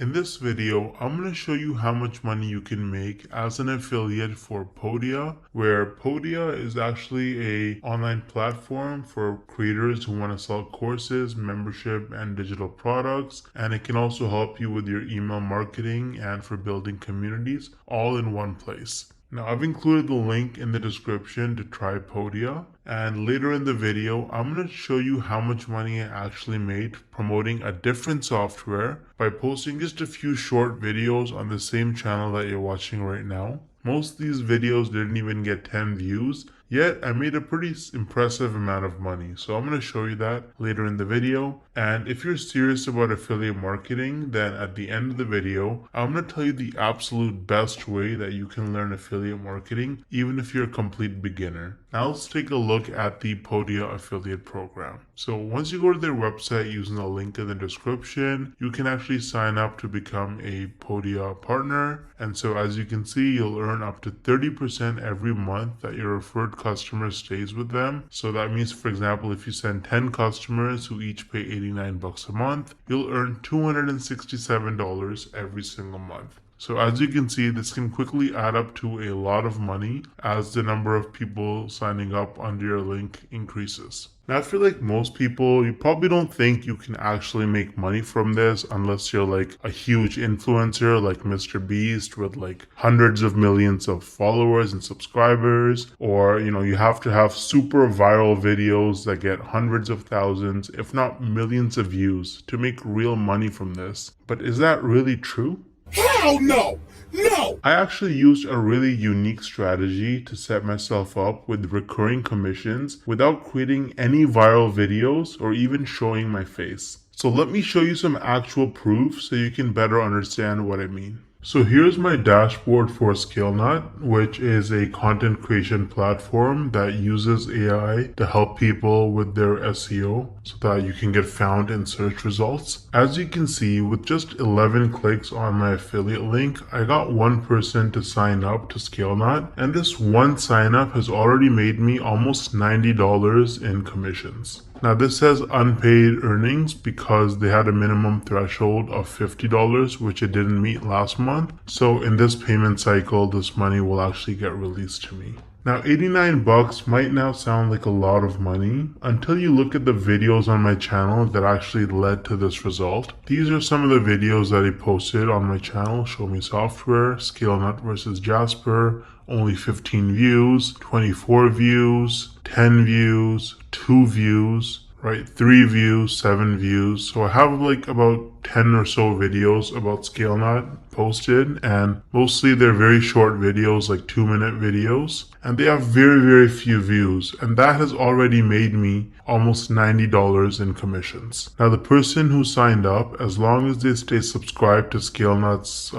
In this video, I'm going to show you how much money you can make as an affiliate for Podia, where Podia is actually a online platform for creators who want to sell courses, membership, and digital products. And it can also help you with your email marketing and for building communities all in one place. Now, I've included the link in the description to try Podia, and later in the video, I'm going to show you how much money I actually made promoting a different software by posting just a few short videos on the same channel that you're watching right now. Most of these videos didn't even get 10 views, yet I made a pretty impressive amount of money. So I'm going to show you that later in the video. And if you're serious about affiliate marketing, then at the end of the video, I'm going to tell you the absolute best way that you can learn affiliate marketing, even if you're a complete beginner. Now let's take a look at the Podia affiliate program. So once you go to their website using the link in the description, you can actually sign up to become a Podia partner. And so as you can see, you'll earn up to 30% every month that your referred customer stays with them. So that means, for example, if you send 10 customers who each pay $89 a month, you'll earn $267 every single month. So as you can see, this can quickly add up to a lot of money as the number of people signing up under your link increases. Now, I feel like most people, you probably don't think you can actually make money from this unless you're like a huge influencer like Mr. Beast with like hundreds of millions of followers and subscribers, or you have to have super viral videos that get hundreds of thousands, if not millions of views to make real money from this. But is that really true? Hell no! No! I actually used a really unique strategy to set myself up with recurring commissions without creating any viral videos or even showing my face. So let me show you some actual proof so you can better understand what I mean. So here's my dashboard for ScaleNut, which is a content creation platform that uses AI to help people with their SEO so that you can get found in search results. As you can see, with just 11 clicks on my affiliate link, I got one person to sign up to ScaleNut, and this one sign up has already made me almost $90 in commissions. Now this says unpaid earnings because they had a minimum threshold of $50, which it didn't meet last month. So in this payment cycle, this money will actually get released to me. Now 89 bucks might now sound like a lot of money until you look at the videos on my channel that actually led to this result. These are some of the videos that I posted on my channel: Show Me Software, ScaleNut versus Jasper, only 15 views, 24 views, 10 views, 2 views, right? 3 views, 7 views. So I have like about 10 or so videos about ScaleNut posted, and mostly they're very short videos, like 2-minute videos, and they have very few views, and that has already made me almost $90 in commissions. Now the person who signed up, as long as they stay subscribed to ScaleNut's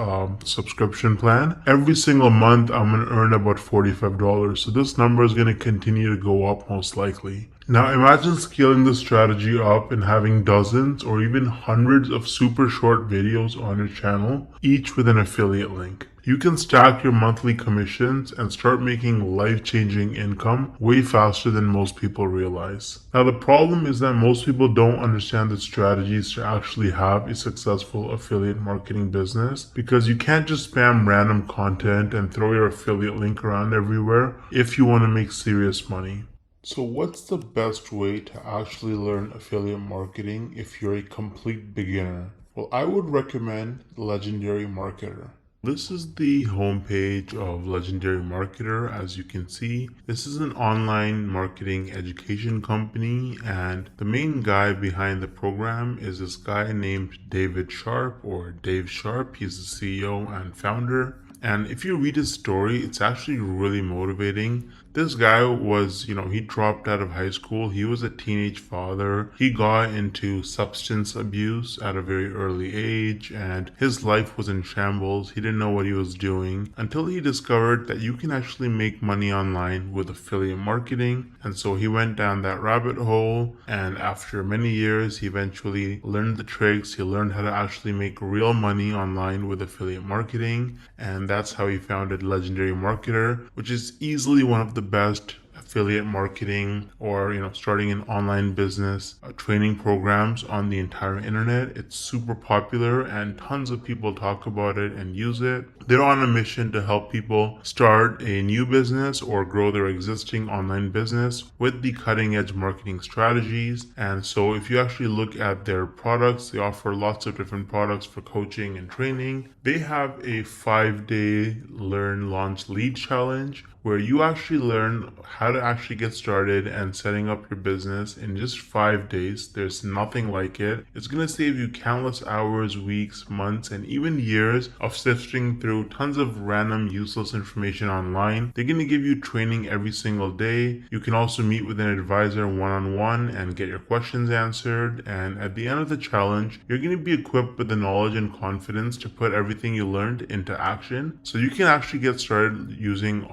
subscription plan, every single month I'm going to earn about $45. So this number is going to continue to go up most likely. Now imagine scaling this strategy up and having dozens or even hundreds of super short videos on your channel, each with an affiliate link. You can stack your monthly commissions and start making life-changing income way faster than most people realize. Now the problem is that most people don't understand the strategies to actually have a successful affiliate marketing business, because you can't just spam random content and throw your affiliate link around everywhere if you want to make serious money. So what's the best way to actually learn affiliate marketing if you're a complete beginner? Well, I would recommend Legendary Marketer. This is the homepage of Legendary Marketer. As you can see, this is an online marketing education company, and the main guy behind the program is this guy named David Sharp, or Dave Sharp. He's the CEO and founder. And if you read his story, it's actually really motivating. This guy was, he dropped out of high school. He was a teenage father. He got into substance abuse at a very early age, and his life was in shambles. He didn't know what he was doing until he discovered that you can actually make money online with affiliate marketing. And so he went down that rabbit hole, and after many years, he eventually learned the tricks. He learned how to actually make real money online with affiliate marketing, and that's how he founded Legendary Marketer, which is easily one of the best affiliate marketing or starting an online business training programs on the entire internet. It's super popular and tons of people talk about it and use it. They're on a mission to help people start a new business or grow their existing online business with the cutting edge marketing strategies. And so if you actually look at their products, they offer lots of different products for coaching and training. They have a 5-day learn, launch, lead challenge where you actually learn how to actually get started and setting up your business in just 5 days. There's nothing like it. It's going to save you countless hours, weeks, months, and even years of sifting through tons of random useless information online. They're going to give you training every single day. You can also meet with an advisor one-on-one and get your questions answered. And at the end of the challenge, you're going to be equipped with the knowledge and confidence to put everything you learned into action. So you can actually get started using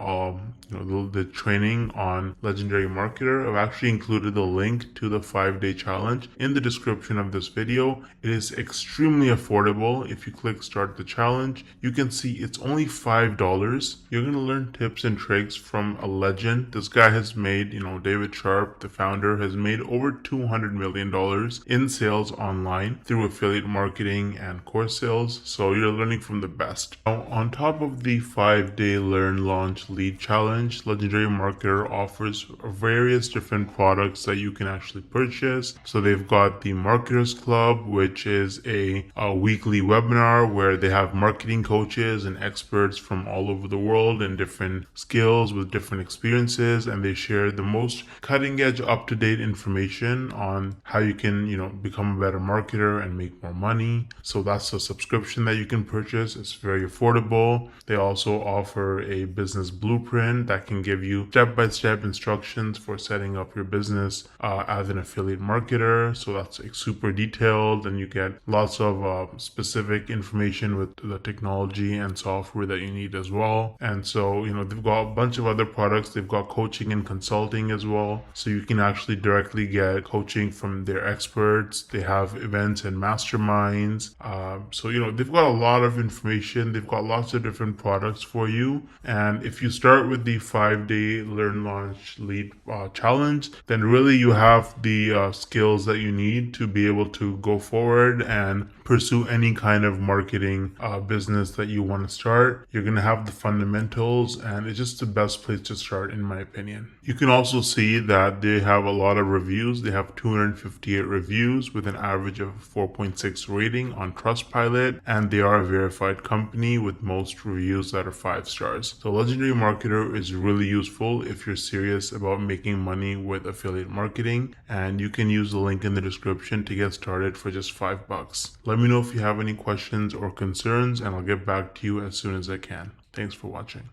the training on Legendary Marketer. I've actually included the link to the 5-day challenge in the description of this video. It is extremely affordable. If you click start the challenge, you can see it's only $5. You're going to learn tips and tricks from a legend. This guy has made, David Sharp, the founder, has made over $200 million in sales online through affiliate marketing and course sales. So you're learning from the best. Now, on top of the 5-day learn, launch, lead challenge, Legendary Marketer offers various different products that you can actually purchase. So they've got the Marketers Club, which is a weekly webinar where they have marketing coaches and experts from all over the world and different skills with different experiences, and they share the most cutting edge, up-to-date information on how you can, become a better marketer and make more money. So that's a subscription that you can purchase. It's very affordable. They also offer a business blueprint that can give you step-by-step instructions for setting up your business as an affiliate marketer. So that's super detailed, and you get lots of specific information with the technology and software that you need as well. And so they've got a bunch of other products. They've got coaching and consulting as well, so you can actually directly get coaching from their experts. They have events and masterminds. So they've got a lot of information. They've got lots of different products for you. And if you start with the 5-day learn, launch, lead challenge, then really you have the skills that you need to be able to go forward and pursue any kind of marketing business that you want to start. You're going to have the fundamentals, and it's just the best place to start, in my opinion. You can also see that they have a lot of reviews. They have 258 reviews with an average of 4.6 rating on Trustpilot, and they are a verified company with most reviews that are 5 stars. So Legendary Marketer is really useful if you're serious about making money with affiliate marketing, and you can use the link in the description to get started for just $5. Let me know if you have any questions or concerns, and I'll get back to you as soon as I can. Thanks for watching.